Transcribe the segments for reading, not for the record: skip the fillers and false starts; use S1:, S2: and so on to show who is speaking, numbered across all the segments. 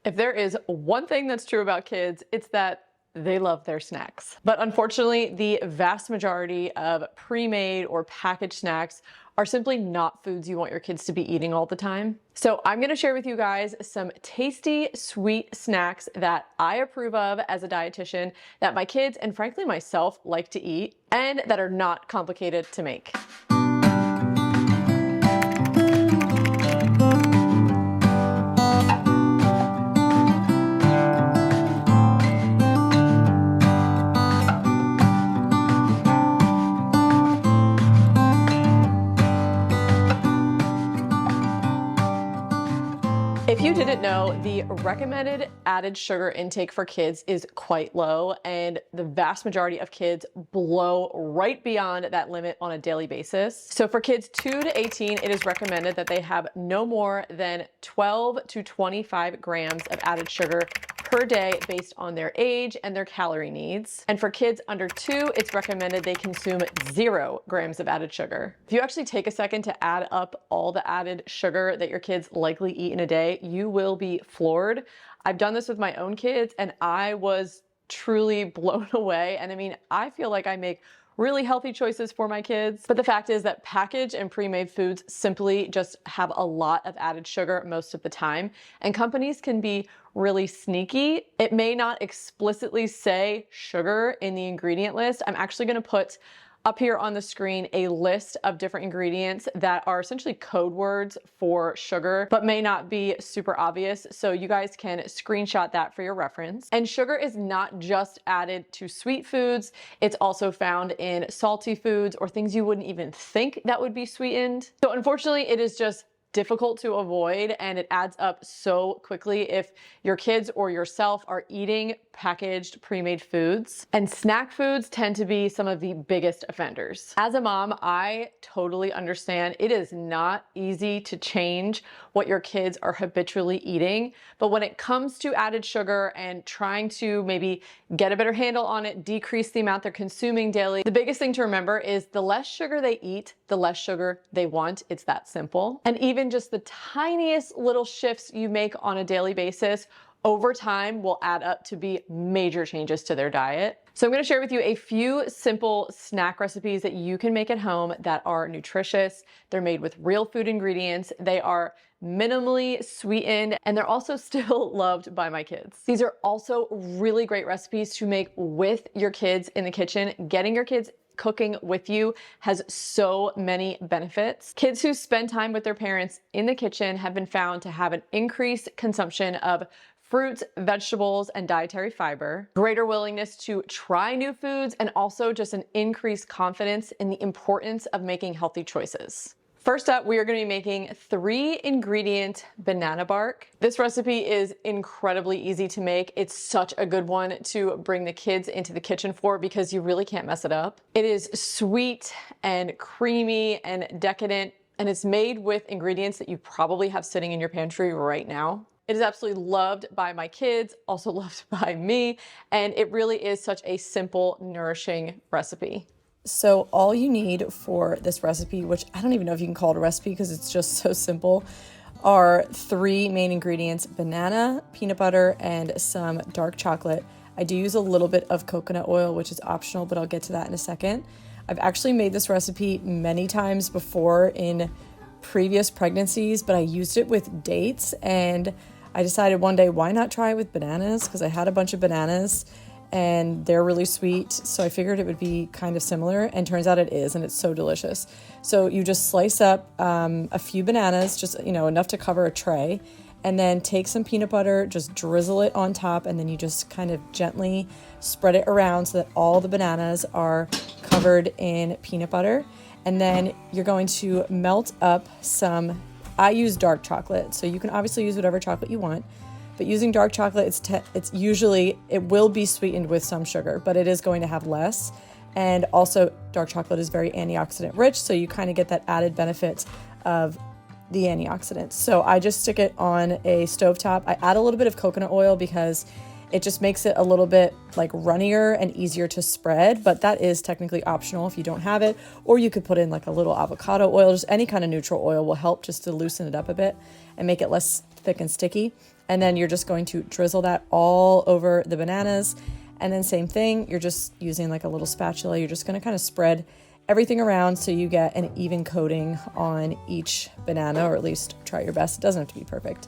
S1: If there is one thing that's true about kids, it's that they love their snacks. But unfortunately, the vast majority of pre-made or packaged snacks are simply not foods you want your kids to be eating all the time. So I'm gonna share with you guys some tasty, sweet snacks that I approve of as a dietitian, that my kids and frankly myself like to eat, and that are not complicated to make. If you didn't know, the recommended added sugar intake for kids is quite low, and the vast majority of kids blow right beyond that limit on a daily basis. So for kids 2 to 18, it is recommended that they have no more than 12 to 25 grams of added sugar per day based on their age and their calorie needs. And for kids under 2, it's recommended they consume 0 grams of added sugar. If you actually take a second to add up all the added sugar that your kids likely eat in a day, you will be floored. I've done this with my own kids and I was truly blown away. And I mean, I feel like I make really healthy choices for my kids. But the fact is that packaged and pre-made foods simply just have a lot of added sugar most of the time. And companies can be really sneaky. It may not explicitly say sugar in the ingredient list. I'm actually gonna put up here on the screen a list of different ingredients that are essentially code words for sugar, but may not be super obvious. So you guys can screenshot that for your reference. And sugar is not just added to sweet foods. It's also found in salty foods or things you wouldn't even think that would be sweetened. So unfortunately, it is just difficult to avoid, and it adds up so quickly if your kids or yourself are eating packaged pre-made foods. And snack foods tend to be some of the biggest offenders. As a mom, I totally understand it is not easy to change what your kids are habitually eating, but when it comes to added sugar and trying to maybe get a better handle on it, decrease the amount they're consuming daily, the biggest thing to remember is the less sugar they eat, the less sugar they want. It's that simple. And even just the tiniest little shifts you make on a daily basis over time will add up to be major changes to their diet. So I'm going to share with you a few simple snack recipes that you can make at home that are nutritious. They're made with real food ingredients. They are minimally sweetened, and they're also still loved by my kids. These are also really great recipes to make with your kids in the kitchen. Getting your kids cooking with you has so many benefits. Kids who spend time with their parents in the kitchen have been found to have an increased consumption of fruits, vegetables, and dietary fiber, greater willingness to try new foods, and also just an increased confidence in the importance of making healthy choices. First up, we are going to be making 3-ingredient banana bark. This recipe is incredibly easy to make. It's such a good one to bring the kids into the kitchen for because you really can't mess it up. It is sweet and creamy and decadent, and it's made with ingredients that you probably have sitting in your pantry right now. It is absolutely loved by my kids, also loved by me, and it really is such a simple, nourishing recipe. So all you need for this recipe, which I don't even know if you can call it a recipe because it's just so simple, are 3 main ingredients: banana, peanut butter, and some dark chocolate. I do use a little bit of coconut oil, which is optional, but I'll get to that in a second. I've actually made this recipe many times before in previous pregnancies, but I used it with dates, and I decided one day, why not try it with bananas? Because I had a bunch of bananas and they're really sweet. So I figured it would be kind of similar, and turns out it is, and it's so delicious. So you just slice up a few bananas, just, enough to cover a tray, and then take some peanut butter, just drizzle it on top, and then you just kind of gently spread it around so that all the bananas are covered in peanut butter. And then you're going to melt up some, I use dark chocolate, so you can obviously use whatever chocolate you want. But using dark chocolate, it's usually, it will be sweetened with some sugar, but it is going to have less. And also dark chocolate is very antioxidant rich, so you kind of get that added benefit of the antioxidants. So I just stick it on a stovetop. I add a little bit of coconut oil because it just makes it a little bit like runnier and easier to spread, but that is technically optional if you don't have it. Or you could put in like a little avocado oil, just any kind of neutral oil will help just to loosen it up a bit and make it less thick and sticky.
S2: And then you're just going to drizzle that all over the bananas. And then same thing, you're just using like a little spatula. You're just gonna kind of spread everything around so you get an even coating on each banana, or at least try your best. It doesn't have to be perfect.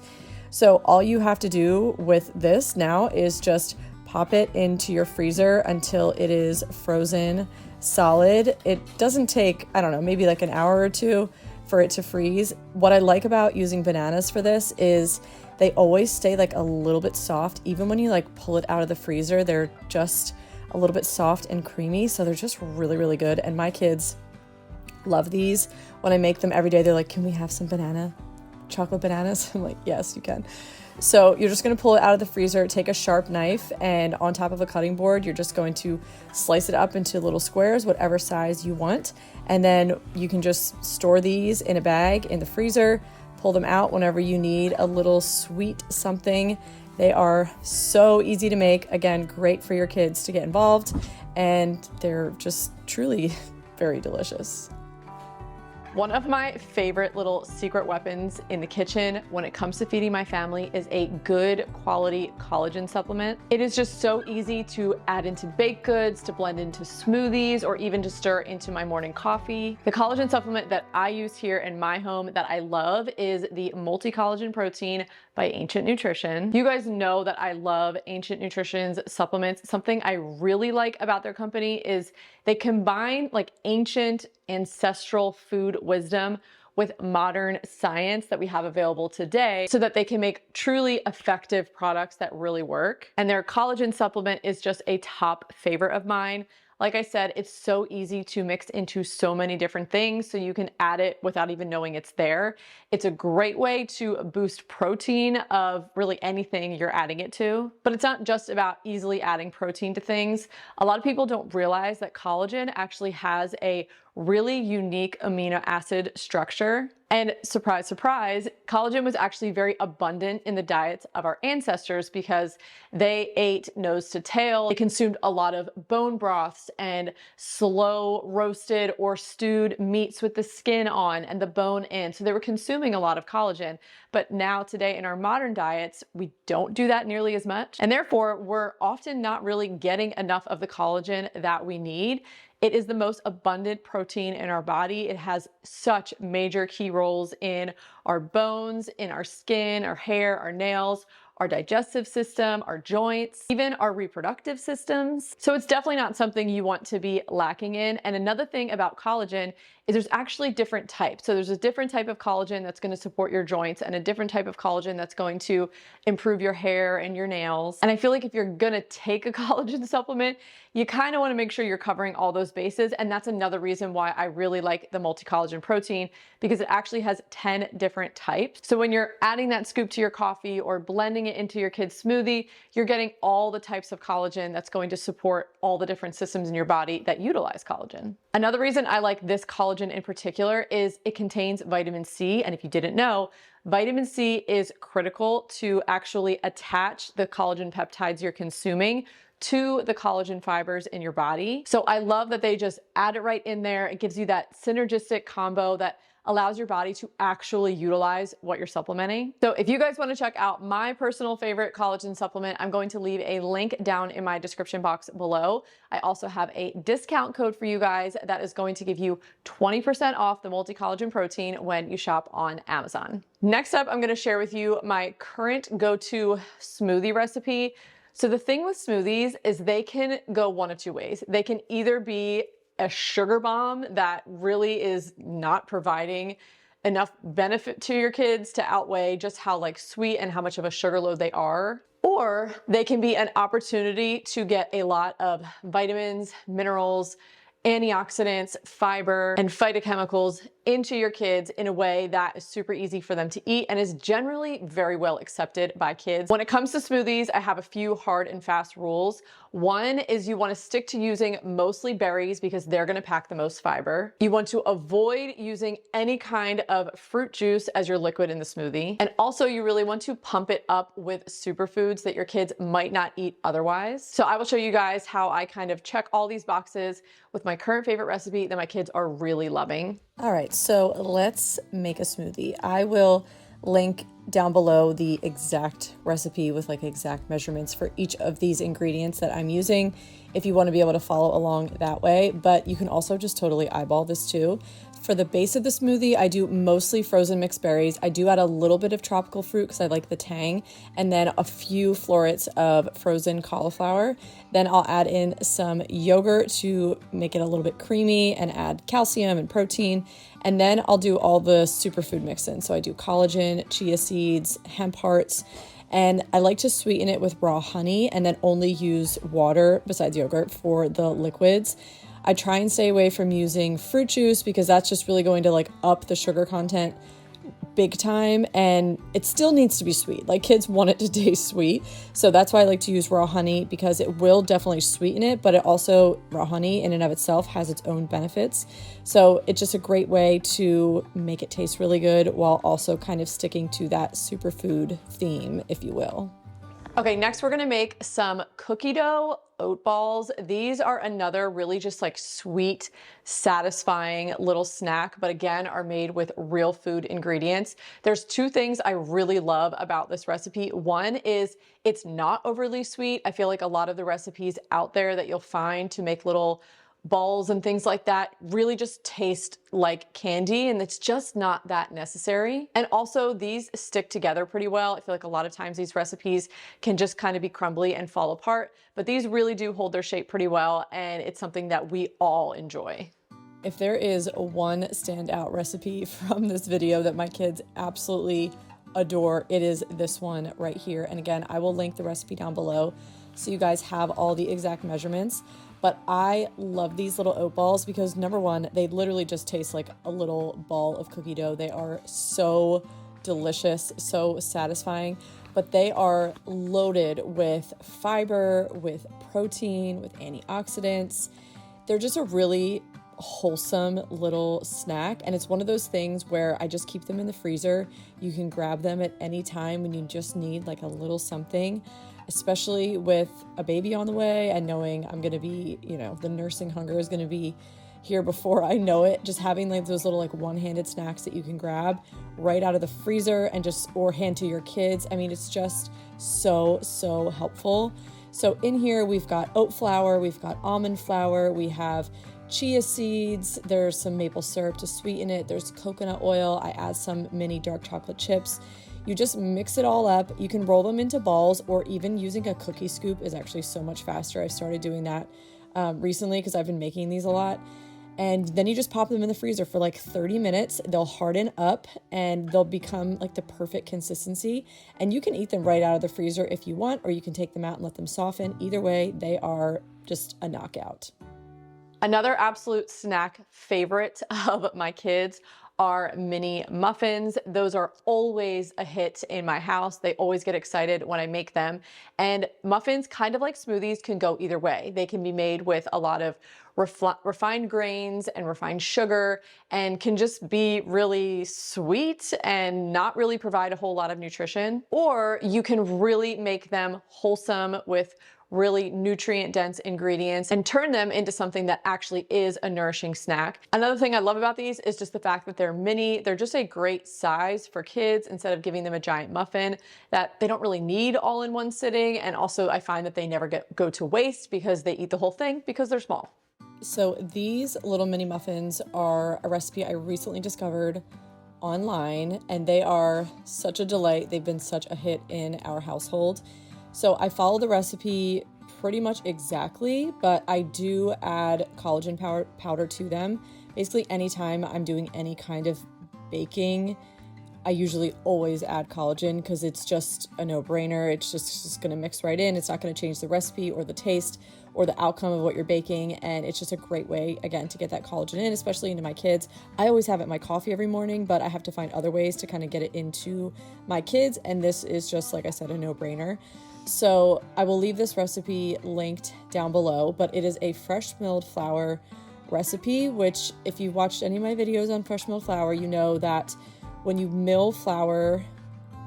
S2: So all you have to do with this now is just pop it into your freezer until it is frozen solid. It doesn't take, I don't know, maybe like an hour or two for it to freeze. What I like about using bananas for this is they always stay like a little bit soft. Even when you like pull it out of the freezer, they're just a little bit soft and creamy. So they're just really, really good. And my kids love these. When I make them every day, they're like, can we have some chocolate bananas? I'm like, yes, you can. So you're just going to pull it out of the freezer, take a sharp knife, and on top of a cutting board, you're just going to slice it up into little squares, whatever size you want. And then you can just store these in a bag in the freezer, pull them out whenever you need a little sweet something. They are so easy to make. Again, great for your kids to get involved, and they're just truly very delicious.
S1: One of my favorite little secret weapons in the kitchen when it comes to feeding my family is a good quality collagen supplement. It is just so easy to add into baked goods, to blend into smoothies, or even to stir into my morning coffee. The collagen supplement that I use here in my home that I love is the multi-collagen protein by Ancient Nutrition. You guys know that I love Ancient Nutrition's supplements. Something I really like about their company is they combine like ancient ancestral food wisdom with modern science that we have available today so that they can make truly effective products that really work. And their collagen supplement is just a top favorite of mine. Like I said, it's so easy to mix into so many different things, so you can add it without even knowing it's there. It's a great way to boost protein of really anything you're adding it to. But it's not just about easily adding protein to things. A lot of people don't realize that collagen actually has a really unique amino acid structure. And surprise, surprise, collagen was actually very abundant in the diets of our ancestors because they ate nose to tail. They consumed a lot of bone broths and slow roasted or stewed meats with the skin on and the bone in. So they were consuming a lot of collagen. But now today in our modern diets, we don't do that nearly as much. And therefore, we're often not really getting enough of the collagen that we need. It is the most abundant protein in our body. It has such major key roles in our bones, in our skin, our hair, our nails, our digestive system, our joints, even our reproductive systems. So it's definitely not something you want to be lacking in. And another thing about collagen is there's actually different types. So there's a different type of collagen that's going to support your joints and a different type of collagen that's going to improve your hair and your nails. And I feel like if you're going to take a collagen supplement, you kind of want to make sure you're covering all those bases. And that's another reason why I really like the multi-collagen protein, because it actually has 10 different types. So when you're adding that scoop to your coffee or blending it into your kid's smoothie, you're getting all the types of collagen that's going to support all the different systems in your body that utilize collagen. Another reason I like this collagen in particular is it contains vitamin C. And if you didn't know, vitamin C is critical to actually attach the collagen peptides you're consuming to the collagen fibers in your body. So I love that they just add it right in there. It gives you that synergistic combo that allows your body to actually utilize what you're supplementing. So if you guys want to check out my personal favorite collagen supplement, I'm going to leave a link down in my description box below. I also have a discount code for you guys that is going to give you 20% off the multi-collagen protein when you shop on Amazon. Next up, I'm going to share with you my current go-to smoothie recipe. So the thing with smoothies is they can go one of two ways. They can either be a sugar bomb that really is not providing enough benefit to your kids to outweigh just how like sweet and how much of a sugar load they are. Or they can be an opportunity to get a lot of vitamins, minerals, antioxidants, fiber, and phytochemicals into your kids in a way that is super easy for them to eat and is generally very well accepted by kids. When it comes to smoothies, I have a few hard and fast rules. One is you want to stick to using mostly berries because they're going to pack the most fiber. You want to avoid using any kind of fruit juice as your liquid in the smoothie. And also you really want to pump it up with superfoods that your kids might not eat otherwise. So I will show you guys how I kind of check all these boxes with my current favorite recipe that my kids are really loving.
S2: All right, so let's make a smoothie. I will link down below the exact recipe with like exact measurements for each of these ingredients that I'm using if you want to be able to follow along that way. But you can also just totally eyeball this too. For the base of the smoothie, I do mostly frozen mixed berries. I do add a little bit of tropical fruit because I like the tang, and then a few florets of frozen cauliflower. Then I'll add in some yogurt to make it a little bit creamy and add calcium and protein. And then I'll do all the superfood mix in. So I do collagen, chia seeds, hemp hearts, and I like to sweeten it with raw honey and then only use water besides yogurt for the liquids. I try and stay away from using fruit juice because that's just really going to like up the sugar content big time, and it still needs to be sweet. Like, kids want it to taste sweet. So that's why I like to use raw honey, because it will definitely sweeten it, but it also, raw honey in and of itself has its own benefits. So it's just a great way to make it taste really good while also kind of sticking to that superfood theme, if you will.
S1: Okay, next we're gonna make some cookie dough oat balls. These are another really just like sweet, satisfying little snack, but again, are made with real food ingredients. There's two things I really love about this recipe. One is it's not overly sweet. I feel like a lot of the recipes out there that you'll find to make little balls and things like that really just taste like candy, and it's just not that necessary. And also, these stick together pretty well. I feel like a lot of times these recipes can just kind of be crumbly and fall apart, but these really do hold their shape pretty well, and it's something that we all enjoy.
S2: If there is one standout recipe from this video that my kids absolutely adore, it is this one right here. And again, I will link the recipe down below so you guys have all the exact measurements. But I love these little oat balls because, number one, they literally just taste like a little ball of cookie dough. They are so delicious, so satisfying, but they are loaded with fiber, with protein, with antioxidants. They're just a really wholesome little snack, and it's one of those things where I just keep them in the freezer. You can grab them at any time when you just need like a little something, especially with a baby on the way and knowing I'm going to be, the nursing hunger is going to be here before I know it. Just having like those little like one-handed snacks that you can grab right out of the freezer and or hand to your kids. I mean, it's just so helpful. So in here we've got oat flour, we've got almond flour, we have chia seeds, there's some maple syrup to sweeten it, there's coconut oil, I add some mini dark chocolate chips. You just mix it all up. You can roll them into balls, or even using a cookie scoop is actually so much faster. I've started doing that recently because I've been making these a lot. And then you just pop them in the freezer for like 30 minutes. They'll harden up and they'll become like the perfect consistency. And you can eat them right out of the freezer if you want, or you can take them out and let them soften. Either way, they are just a knockout.
S1: Another absolute snack favorite of my kids are mini muffins. Those are always a hit in my house. They always get excited when I make them. And muffins, kind of like smoothies, can go either way. They can be made with a lot of refined grains and refined sugar, and can just be really sweet and not really provide a whole lot of nutrition. Or you can really make them wholesome with really nutrient dense ingredients and turn them into something that actually is a nourishing snack. Another thing I love about these is just the fact that they're mini. They're just a great size for kids instead of giving them a giant muffin that they don't really need all in one sitting. And also I find that they never go to waste because they eat the whole thing because they're small.
S2: So these little mini muffins are a recipe I recently discovered online, and they are such a delight. They've been such a hit in our household. So I follow the recipe pretty much exactly, but I do add collagen powder to them. Basically, anytime I'm doing any kind of baking, I usually always add collagen because it's just a no-brainer. It's just going to mix right in. It's not going to change the recipe or the taste or the outcome of what you're baking. And it's just a great way, again, to get that collagen in, especially into my kids. I always have it in my coffee every morning, but I have to find other ways to kind of get it into my kids. And this is just, like I said, a no-brainer. So I will leave this recipe linked down below, but it is a fresh milled flour recipe, which if you've watched any of my videos on fresh milled flour, you know that when you mill flour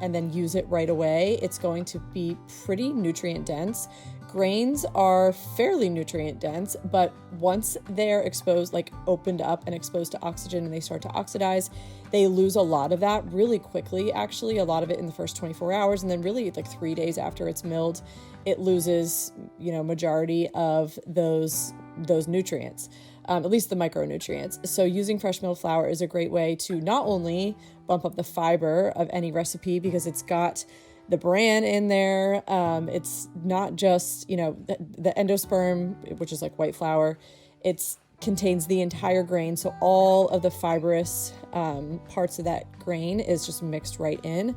S2: and then use it right away, it's going to be pretty nutrient dense, grains are fairly nutrient dense, but once they're exposed, like opened up and exposed to oxygen and they start to oxidize, they lose a lot of that really quickly, actually, a lot of it in the first 24 hours. And then really like 3 days after it's milled, it loses, majority of those nutrients, at least the micronutrients. So using fresh milled flour is a great way to not only bump up the fiber of any recipe because it's got the bran in there. It's not just, the endosperm, which is like white flour. It contains the entire grain. So all of the fibrous parts of that grain is just mixed right in.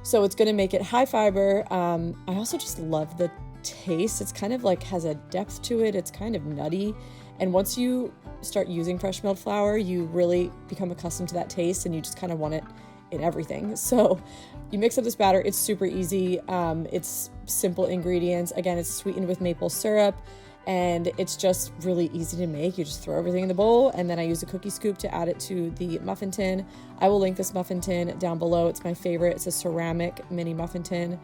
S2: So it's going to make it high fiber. I also just love the taste. It's kind of like has a depth to it. It's kind of nutty. And once you start using fresh milled flour, you really become accustomed to that taste and you just kind of want it in everything. So you mix up this batter. It's super easy. It's simple ingredients. Again, it's sweetened with maple syrup and it's just really easy to make. You just throw everything in the bowl and then I use a cookie scoop to add it to the muffin tin. I will link this muffin tin down below. It's my favorite. It's a ceramic mini muffin tin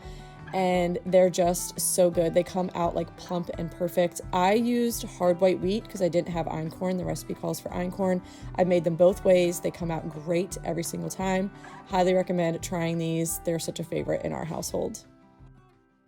S2: and they're just so good. They come out like plump and perfect. I used hard white wheat because I didn't have einkorn. The recipe calls for einkorn. I've made them both ways. They come out great every single time. Highly recommend trying these. They're such a favorite in our household.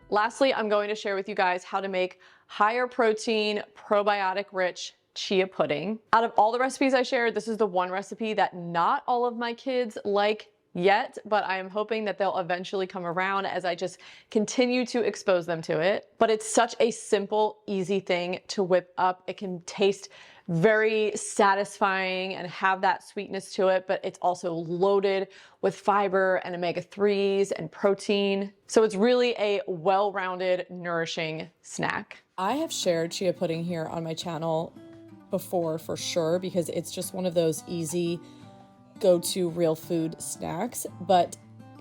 S1: Lastly, I'm going to share with you guys how to make higher protein, probiotic rich chia pudding. Out of all the recipes I shared, this is the one recipe that not all of my kids like yet, but I am hoping that they'll eventually come around as I just continue to expose them to it. But it's such a simple, easy thing to whip up. It can taste very satisfying and have that sweetness to it, but it's also loaded with fiber and omega-3s and protein. So it's really a well-rounded, nourishing snack.
S2: I have shared chia pudding here on my channel before for sure because it's just one of those easy go-to real food snacks, but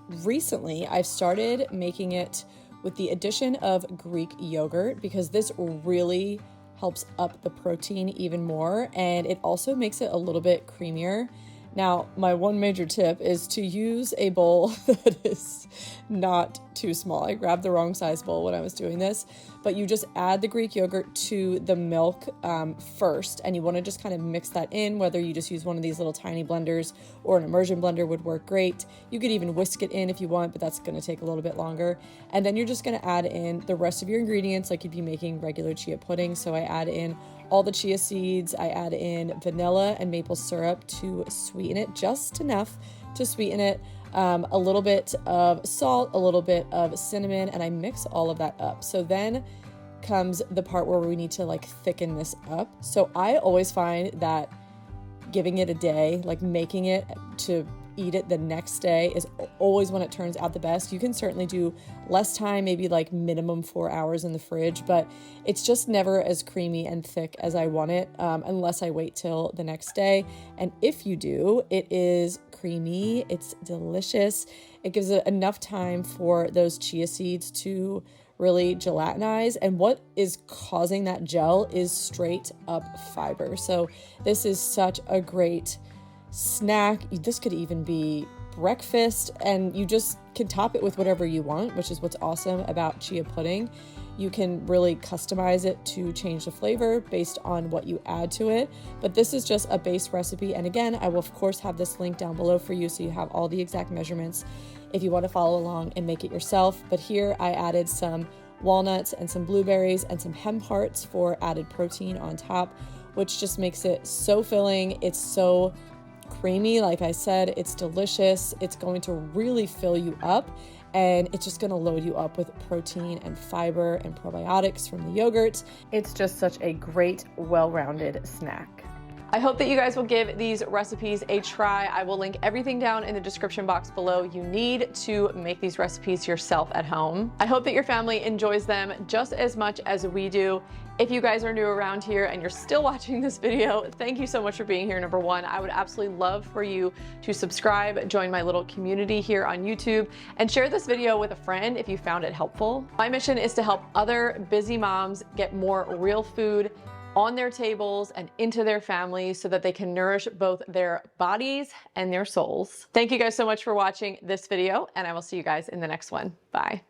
S2: recently I've started making it with the addition of Greek yogurt because this really helps up the protein even more and it also makes it a little bit creamier. Now, my one major tip is to use a bowl that is not too small. I grabbed the wrong size bowl when I was doing this, but you just add the Greek yogurt to the milk first, and you want to just kind of mix that in, whether you just use one of these little tiny blenders or an immersion blender would work great. You could even whisk it in if you want, but that's going to take a little bit longer. And then you're just going to add in the rest of your ingredients like you'd be making regular chia pudding. So I add in all the chia seeds, I add in vanilla and maple syrup to sweeten it, just enough to sweeten it, a little bit of salt, a little bit of cinnamon, and I mix all of that up. So then comes the part where we need to like thicken this up. So I always find that giving it a day, like making it to eat it the next day is always when it turns out the best. You can certainly do less time, maybe like minimum 4 hours in the fridge, but it's just never as creamy and thick as I want it unless I wait till the next day. And if you do, it is creamy, it's delicious. It gives it enough time for those chia seeds to really gelatinize, and what is causing that gel is straight up fiber. So this is such a great snack. This could even be breakfast, and you just can top it with whatever you want, which is what's awesome about chia pudding. You can really customize it to change the flavor based on what you add to it, but this is just a base recipe. And again, I will of course have this link down below for you so you have all the exact measurements if you want to follow along and make it yourself. But here I added some walnuts and some blueberries and some hemp hearts for added protein on top, which just makes it so filling. It's so creamy. Like I said, it's delicious. It's going to really fill you up, and it's just going to load you up with protein and fiber and probiotics from the yogurt. It's just such a great, well-rounded snack.
S1: I hope that you guys will give these recipes a try. I will link everything down in the description box below. You need to make these recipes yourself at home. I hope that your family enjoys them just as much as we do. If you guys are new around here and you're still watching this video, thank you so much for being here, number one. I would absolutely love for you to subscribe, join my little community here on YouTube, and share this video with a friend if you found it helpful. My mission is to help other busy moms get more real food on their tables and into their families so that they can nourish both their bodies and their souls. Thank you guys so much for watching this video, and I will see you guys in the next one. Bye.